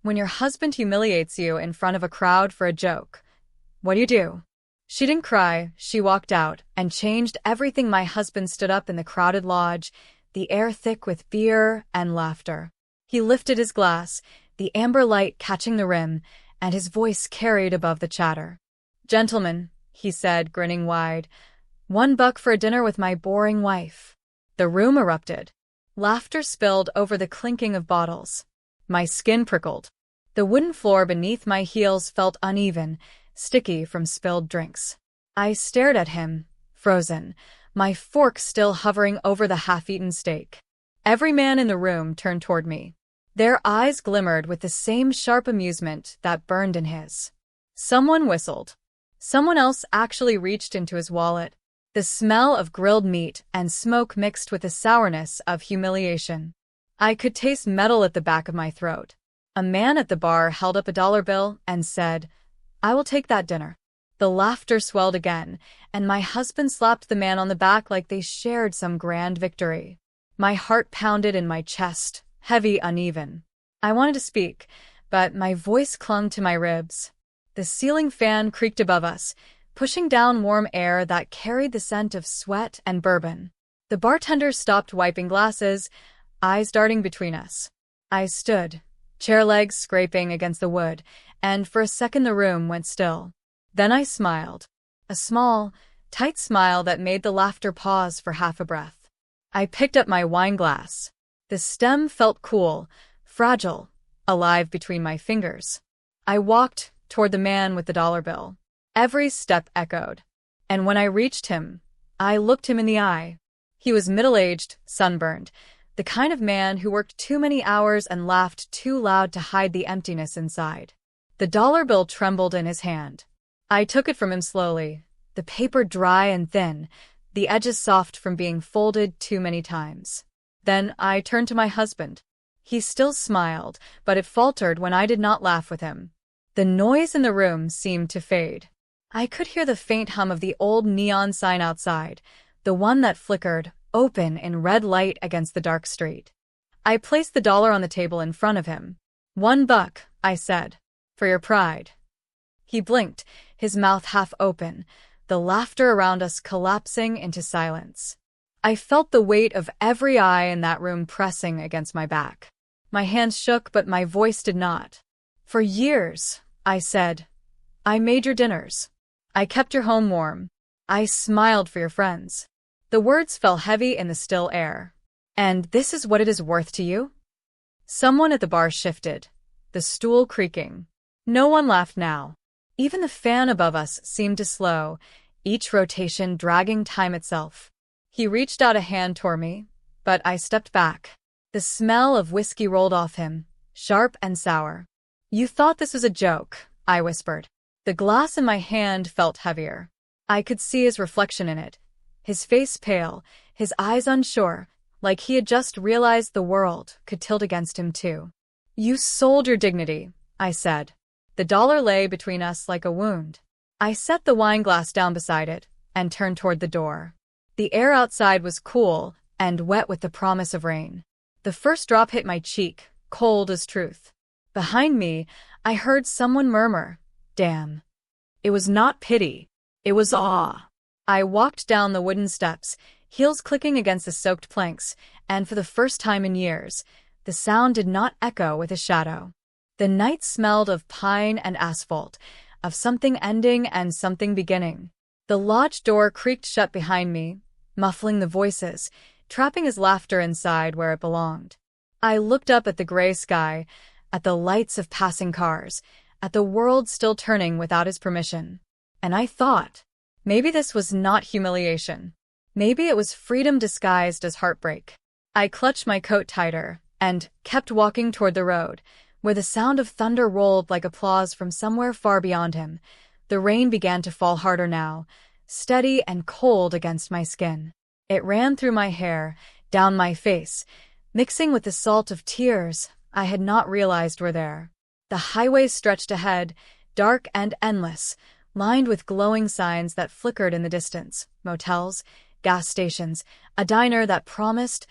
When your husband humiliates you in front of a crowd for a joke, what do? She didn't cry, she walked out, and changed everything. My husband stood up in the crowded lodge, the air thick with fear and laughter. He lifted his glass, the amber light catching the rim, and his voice carried above the chatter. "Gentlemen," he said, grinning wide, $1 for a dinner with my boring wife." The room erupted. Laughter spilled over the clinking of bottles. My skin prickled. The wooden floor beneath my heels felt uneven, sticky from spilled drinks. I stared at him, frozen, my fork still hovering over the half-eaten steak. Every man in the room turned toward me. Their eyes glimmered with the same sharp amusement that burned in his. Someone whistled. Someone else actually reached into his wallet. The smell of grilled meat and smoke mixed with the sourness of humiliation. I could taste metal at the back of my throat. A man at the bar held up a dollar bill and said, "I will take that dinner." The laughter swelled again, and my husband slapped the man on the back like they shared some grand victory. My heart pounded in my chest, heavy, uneven. I wanted to speak, but my voice clung to my ribs. The ceiling fan creaked above us, pushing down warm air that carried the scent of sweat and bourbon. The bartender stopped wiping glasses, eyes darting between us. I stood, chair legs scraping against the wood, and for a second the room went still. Then I smiled. A small, tight smile that made the laughter pause for half a breath. I picked up my wine glass. The stem felt cool, fragile, alive between my fingers. I walked toward the man with the dollar bill. Every step echoed. And when I reached him, I looked him in the eye. He was middle-aged, sunburned, the kind of man who worked too many hours and laughed too loud to hide the emptiness inside. The dollar bill trembled in his hand. I took it from him slowly, the paper dry and thin, the edges soft from being folded too many times. Then I turned to my husband. He still smiled, but it faltered when I did not laugh with him. The noise in the room seemed to fade. I could hear the faint hum of the old neon sign outside, the one that flickered, open in red light against the dark street. I placed the dollar on the table in front of him. $1, I said. For your pride." He blinked, his mouth half open, the laughter around us collapsing into silence. I felt the weight of every eye in that room pressing against my back. My hands shook, but my voice did not. "For years," I said, "I made your dinners. I kept your home warm. I smiled for your friends." The words fell heavy in the still air. "And this is what it is worth to you?" Someone at the bar shifted, the stool creaking. No one laughed now. Even the fan above us seemed to slow, each rotation dragging time itself. He reached out a hand toward me, but I stepped back. The smell of whiskey rolled off him, sharp and sour. "You thought this was a joke," I whispered. The glass in my hand felt heavier. I could see his reflection in it, his face pale, his eyes unsure, like he had just realized the world could tilt against him too. "You sold your dignity," I said. The dollar lay between us like a wound. I set the wine glass down beside it and turned toward the door. The air outside was cool and wet with the promise of rain. The first drop hit my cheek, cold as truth. Behind me, I heard someone murmur, "Damn." It was not pity. It was awe. I walked down the wooden steps, heels clicking against the soaked planks, and for the first time in years, the sound did not echo with a shadow. The night smelled of pine and asphalt, of something ending and something beginning. The lodge door creaked shut behind me, muffling the voices, trapping his laughter inside where it belonged. I looked up at the gray sky, at the lights of passing cars, at the world still turning without his permission. And I thought, maybe this was not humiliation. Maybe it was freedom disguised as heartbreak. I clutched my coat tighter and kept walking toward the road, where the sound of thunder rolled like applause from somewhere far beyond him. The rain began to fall harder now, steady and cold against my skin. It ran through my hair, down my face, mixing with the salt of tears I had not realized were there. The highway stretched ahead, dark and endless, lined with glowing signs that flickered in the distance, motels, gas stations, a diner that promised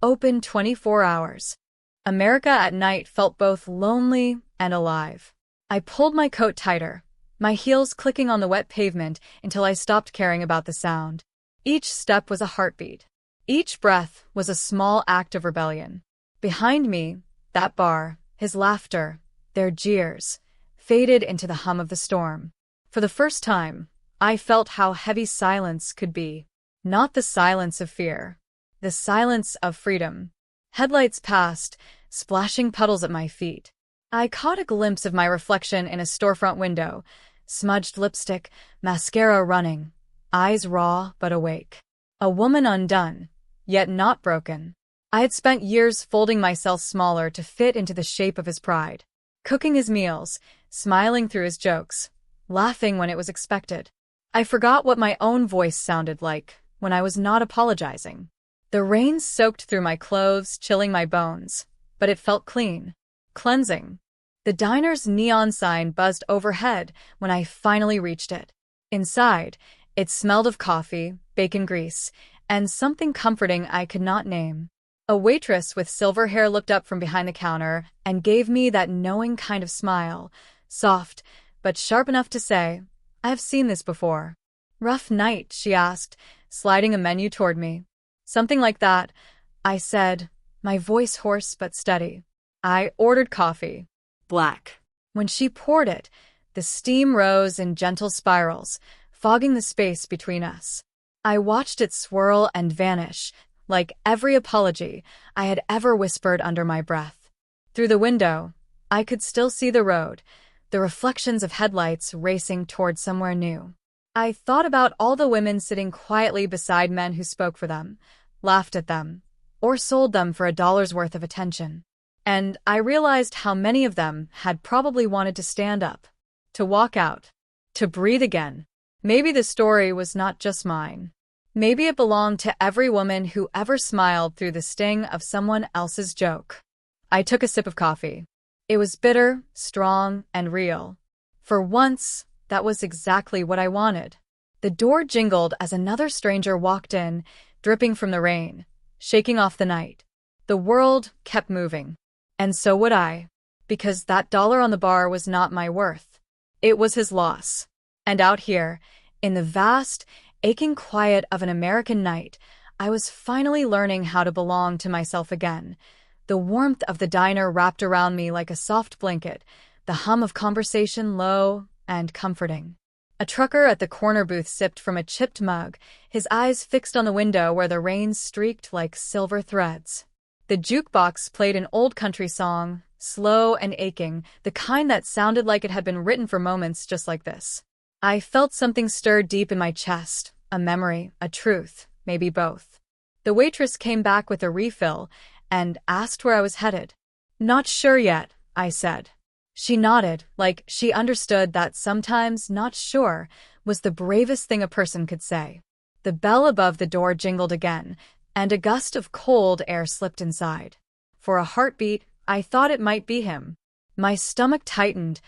open 24 hours. America at night felt both lonely and alive. I pulled my coat tighter, my heels clicking on the wet pavement until I stopped caring about the sound. Each step was a heartbeat. Each breath was a small act of rebellion. Behind me, that bar, his laughter, their jeers, faded into the hum of the storm. For the first time, I felt how heavy silence could be. Not the silence of fear. The silence of freedom. Headlights passed, splashing puddles at my feet. I caught a glimpse of my reflection in a storefront window, smudged lipstick, mascara running, eyes raw but awake. A woman undone, yet not broken. I had spent years folding myself smaller to fit into the shape of his pride, cooking his meals, smiling through his jokes, laughing when it was expected. I forgot what my own voice sounded like when I was not apologizing. The rain soaked through my clothes, chilling my bones, but it felt clean, cleansing. The diner's neon sign buzzed overhead when I finally reached it. Inside, it smelled of coffee, bacon grease, and something comforting I could not name. A waitress with silver hair looked up from behind the counter and gave me that knowing kind of smile, soft, but sharp enough to say, "I've seen this before." "Rough night?" she asked, sliding a menu toward me. "Something like that," I said, my voice hoarse but steady. I ordered coffee. Black. When she poured it, the steam rose in gentle spirals, fogging the space between us. I watched it swirl and vanish, like every apology I had ever whispered under my breath. Through the window, I could still see the road, the reflections of headlights racing toward somewhere new. I thought about all the women sitting quietly beside men who spoke for them, laughed at them, or sold them for $1's worth of attention. And I realized how many of them had probably wanted to stand up, to walk out, to breathe again. Maybe the story was not just mine. Maybe it belonged to every woman who ever smiled through the sting of someone else's joke. I took a sip of coffee. It was bitter, strong, and real. For once, that was exactly what I wanted. The door jingled as another stranger walked in, dripping from the rain, shaking off the night. The world kept moving. And so would I, because that dollar on the bar was not my worth. It was his loss. And out here, in the vast, aching quiet of an American night, I was finally learning how to belong to myself again. The warmth of the diner wrapped around me like a soft blanket, the hum of conversation low and comforting. A trucker at the corner booth sipped from a chipped mug, his eyes fixed on the window where the rain streaked like silver threads. The jukebox played an old country song, slow and aching, the kind that sounded like it had been written for moments just like this. I felt something stir deep in my chest, a memory, a truth, maybe both. The waitress came back with a refill and asked where I was headed. "Not sure yet," I said. She nodded, like she understood that sometimes not sure was the bravest thing a person could say. The bell above the door jingled again, and a gust of cold air slipped inside. For a heartbeat, I thought it might be him. My stomach tightened,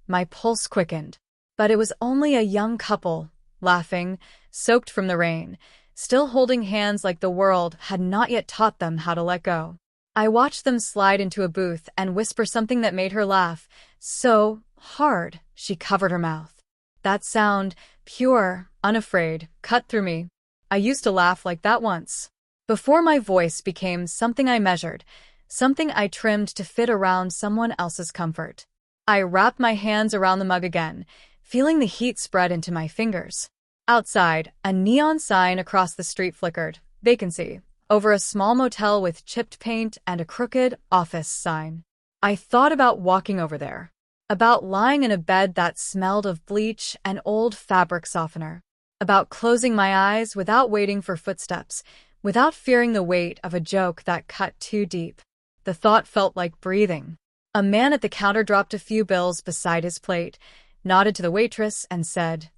my pulse quickened. But it was only a young couple, laughing, soaked from the rain, still holding hands like the world had not yet taught them how to let go. I watched them slide into a booth and whisper something that made her laugh, so hard she covered her mouth. That sound, pure, unafraid, cut through me. I used to laugh like that once. Before my voice became something I measured, something I trimmed to fit around someone else's comfort. I wrapped my hands around the mug again, feeling the heat spread into my fingers. Outside, a neon sign across the street flickered, vacancy, over a small motel with chipped paint and a crooked office sign. I thought about walking over there, about lying in a bed that smelled of bleach and old fabric softener, about closing my eyes without waiting for footsteps, without fearing the weight of a joke that cut too deep. The thought felt like breathing. A man at the counter dropped a few bills beside his plate, nodded to the waitress, and said,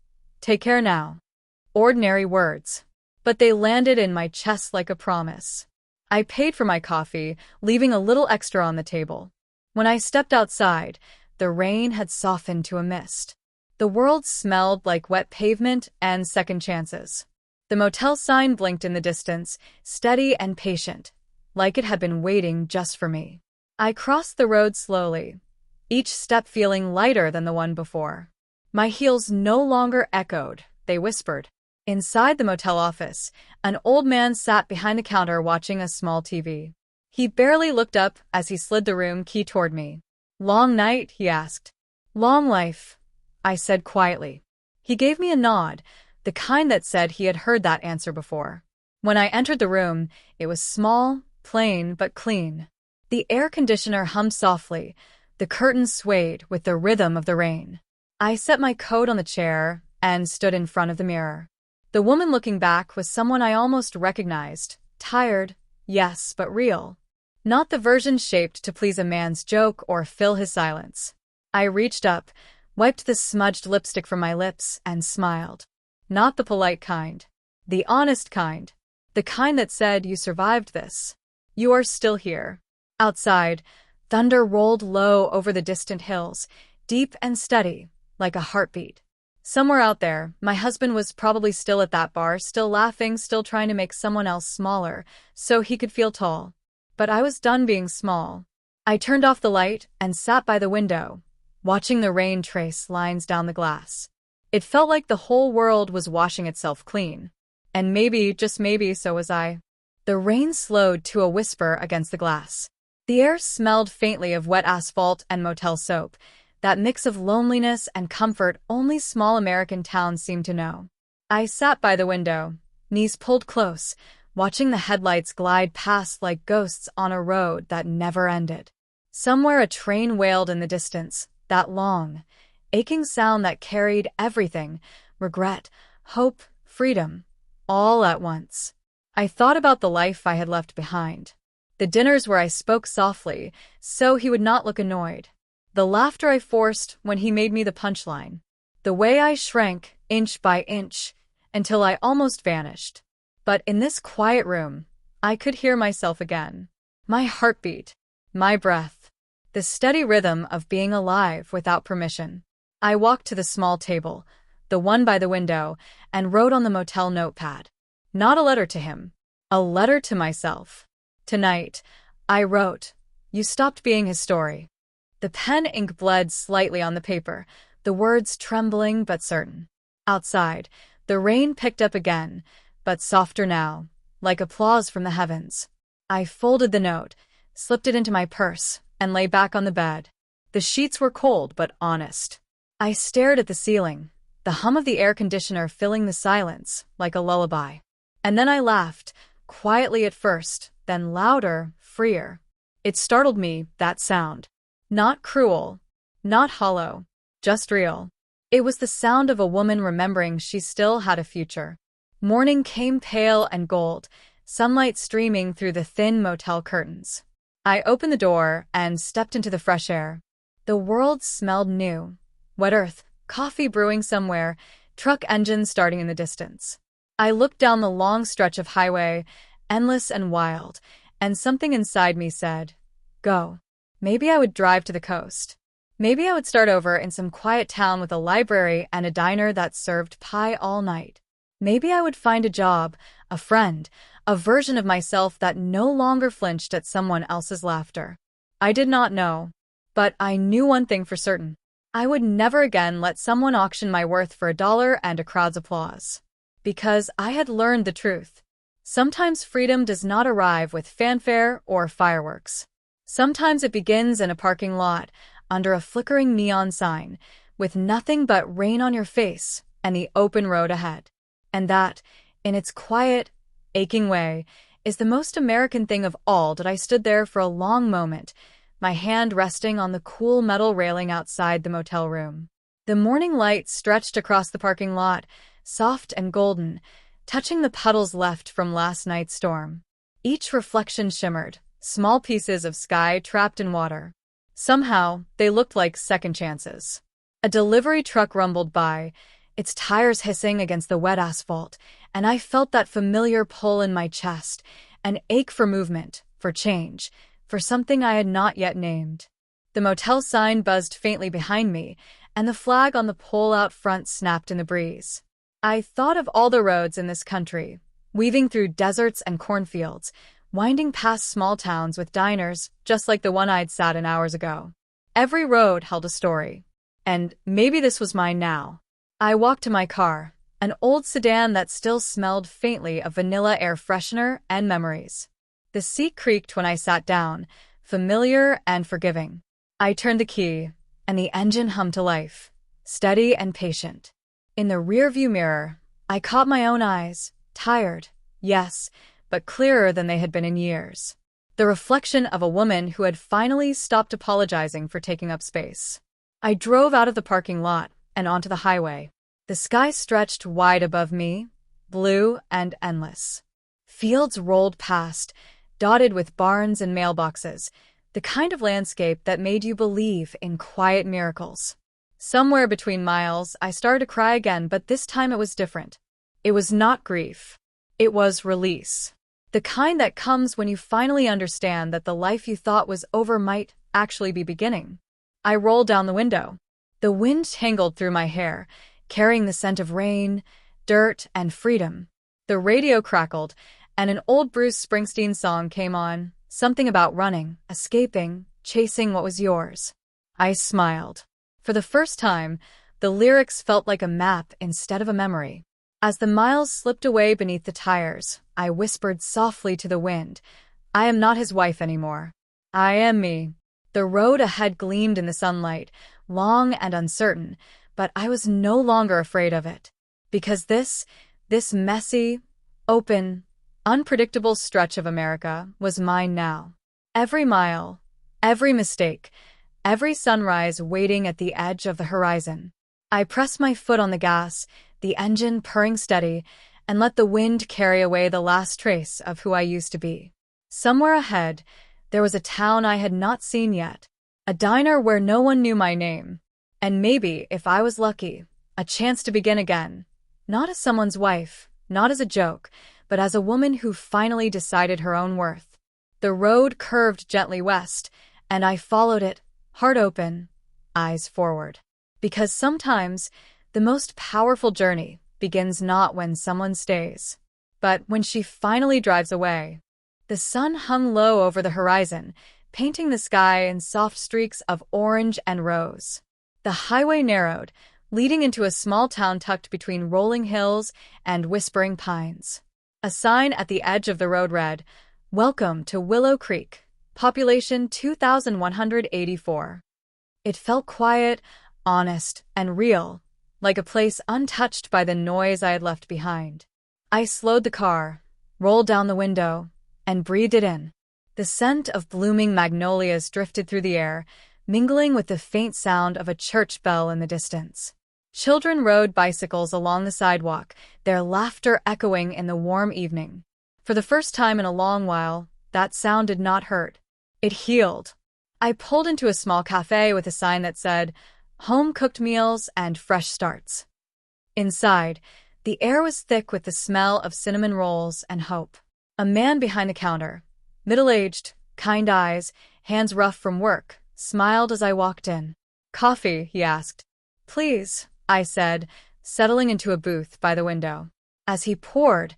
"Take care now." Ordinary words, but they landed in my chest like a promise. I paid for my coffee, leaving a little extra on the table. When I stepped outside, the rain had softened to a mist. The world smelled like wet pavement and second chances. The motel sign blinked in the distance, steady and patient, like it had been waiting just for me. I crossed the road slowly, each step feeling lighter than the one before. My heels no longer echoed, they whispered. Inside the motel office, an old man sat behind the counter watching a small TV. He barely looked up as he slid the room key toward me. "Long night?" he asked. "Long life," I said quietly. He gave me a nod, the kind that said he had heard that answer before. When I entered the room, it was small, plain, but clean. The air conditioner hummed softly, the curtains swayed with the rhythm of the rain. I set my coat on the chair and stood in front of the mirror. The woman looking back was someone I almost recognized, tired, yes, but real. Not the version shaped to please a man's joke or fill his silence. I reached up, wiped the smudged lipstick from my lips, and smiled. Not the polite kind. The honest kind. The kind that said, "You survived this. You are still here." Outside, thunder rolled low over the distant hills, deep and steady, like a heartbeat. Somewhere out there, my husband was probably still at that bar, still laughing, still trying to make someone else smaller, so he could feel tall. But I was done being small. I turned off the light and sat by the window, watching the rain trace lines down the glass. It felt like the whole world was washing itself clean. And maybe, just maybe, so was I. The rain slowed to a whisper against the glass. The air smelled faintly of wet asphalt and motel soap, that mix of loneliness and comfort only small American towns seem to know. I sat by the window, knees pulled close, watching the headlights glide past like ghosts on a road that never ended. Somewhere a train wailed in the distance, that long, aching sound that carried everything, regret, hope, freedom, all at once. I thought about the life I had left behind. The dinners where I spoke softly, so he would not look annoyed. The laughter I forced when he made me the punchline. The way I shrank, inch by inch, until I almost vanished. But in this quiet room, I could hear myself again. My heartbeat, my breath, the steady rhythm of being alive without permission. I walked to the small table, the one by the window, and wrote on the motel notepad. Not a letter to him, a letter to myself. Tonight, I wrote, "You stopped being his story." The pen ink bled slightly on the paper, the words trembling but certain. Outside, the rain picked up again, but softer now, like applause from the heavens. I folded the note, slipped it into my purse, and lay back on the bed. The sheets were cold but honest. I stared at the ceiling, the hum of the air conditioner filling the silence like a lullaby. And then I laughed, quietly at first, then louder, freer. It startled me, that sound. Not cruel, not hollow, just real. It was the sound of a woman remembering she still had a future. Morning came pale and gold, sunlight streaming through the thin motel curtains. I opened the door and stepped into the fresh air. The world smelled new. Wet earth, coffee brewing somewhere, truck engines starting in the distance. I looked down the long stretch of highway, endless and wild, and something inside me said, "Go." Maybe I would drive to the coast. Maybe I would start over in some quiet town with a library and a diner that served pie all night. Maybe I would find a job, a friend, a version of myself that no longer flinched at someone else's laughter. I did not know. But I knew one thing for certain. I would never again let someone auction my worth for $1 and a crowd's applause. Because I had learned the truth. Sometimes freedom does not arrive with fanfare or fireworks. Sometimes it begins in a parking lot, under a flickering neon sign, with nothing but rain on your face and the open road ahead. And that, in its quiet, aching way, is the most American thing of all. That I stood there for a long moment, my hand resting on the cool metal railing outside the motel room. The morning light stretched across the parking lot, soft and golden, touching the puddles left from last night's storm. Each reflection shimmered, small pieces of sky trapped in water. Somehow, they looked like second chances. A delivery truck rumbled by, its tires hissing against the wet asphalt, and I felt that familiar pull in my chest, an ache for movement, for change, for something I had not yet named. The motel sign buzzed faintly behind me, and the flag on the pole out front snapped in the breeze. I thought of all the roads in this country, weaving through deserts and cornfields, winding past small towns with diners just like the one I'd sat in hours ago. Every road held a story. And maybe this was mine now. I walked to my car, an old sedan that still smelled faintly of vanilla air freshener and memories. The seat creaked when I sat down, familiar and forgiving. I turned the key, and the engine hummed to life, steady and patient. In the rearview mirror, I caught my own eyes, tired, yes, but clearer than they had been in years. The reflection of a woman who had finally stopped apologizing for taking up space. I drove out of the parking lot and onto the highway. The sky stretched wide above me, blue and endless. Fields rolled past, dotted with barns and mailboxes, the kind of landscape that made you believe in quiet miracles. Somewhere between miles, I started to cry again, but this time it was different. It was not grief. It was release. The kind that comes when you finally understand that the life you thought was over might actually be beginning. I rolled down the window. The wind tangled through my hair, carrying the scent of rain, dirt, and freedom. The radio crackled, and an old Bruce Springsteen song came on, something about running, escaping, chasing what was yours. I smiled. For the first time, the lyrics felt like a map instead of a memory. As the miles slipped away beneath the tires, I whispered softly to the wind, I am not his wife anymore. I am me. The road ahead gleamed in the sunlight, long and uncertain, but I was no longer afraid of it. Because this messy, open, unpredictable stretch of America was mine now. Every mile, every mistake, every sunrise waiting at the edge of the horizon. I pressed my foot on the gas, the engine purring steady, and let the wind carry away the last trace of who I used to be. Somewhere ahead, there was a town I had not seen yet, a diner where no one knew my name, and maybe, if I was lucky, a chance to begin again, not as someone's wife, not as a joke, but as a woman who finally decided her own worth. The road curved gently west, and I followed it, heart open, eyes forward. Because sometimes, the most powerful journey begins not when someone stays, but when she finally drives away. The sun hung low over the horizon, painting the sky in soft streaks of orange and rose. The highway narrowed, leading into a small town tucked between rolling hills and whispering pines. A sign at the edge of the road read, "Welcome to Willow Creek, population 2,184. It felt quiet, honest, and real, like a place untouched by the noise I had left behind. I slowed the car, rolled down the window, and breathed it in. The scent of blooming magnolias drifted through the air, mingling with the faint sound of a church bell in the distance. Children rode bicycles along the sidewalk, their laughter echoing in the warm evening. For the first time in a long while, that sound did not hurt. It healed. I pulled into a small cafe with a sign that said, "Home-cooked meals and fresh starts." Inside, the air was thick with the smell of cinnamon rolls and hope. A man behind the counter, middle-aged, kind eyes, hands rough from work, smiled as I walked in. "Coffee?" he asked. "Please," I said, settling into a booth by the window. As he poured,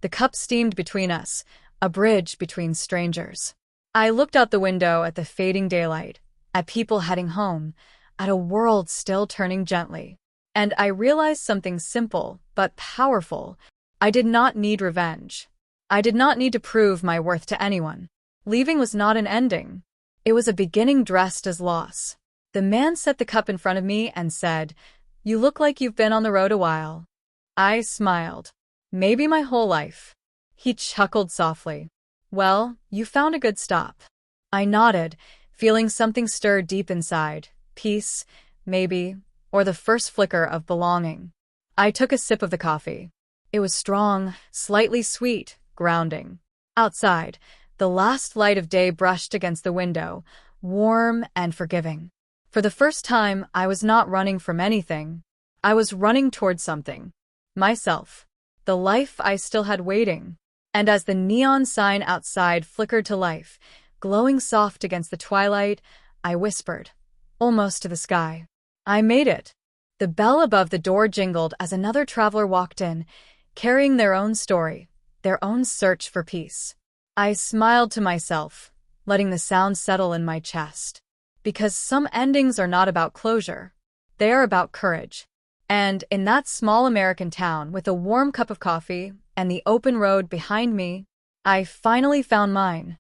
the cup steamed between us, a bridge between strangers. I looked out the window at the fading daylight, at people heading home, at a world still turning gently. And I realized something simple but powerful. I did not need revenge. I did not need to prove my worth to anyone. Leaving was not an ending. It was a beginning dressed as loss. The man set the cup in front of me and said, "You look like you've been on the road a while." I smiled. "Maybe my whole life." He chuckled softly. "Well, you found a good stop." I nodded, feeling something stir deep inside. Peace, maybe, or the first flicker of belonging. I took a sip of the coffee. It was strong, slightly sweet, grounding. Outside, the last light of day brushed against the window, warm and forgiving. For the first time, I was not running from anything. I was running toward something. Myself. The life I still had waiting. And as the neon sign outside flickered to life, glowing soft against the twilight, I whispered, almost to the sky, "I made it." The bell above the door jingled as another traveler walked in, carrying their own story, their own search for peace. I smiled to myself, letting the sound settle in my chest. Because some endings are not about closure. They are about courage. And in that small American town with a warm cup of coffee and the open road behind me, I finally found mine.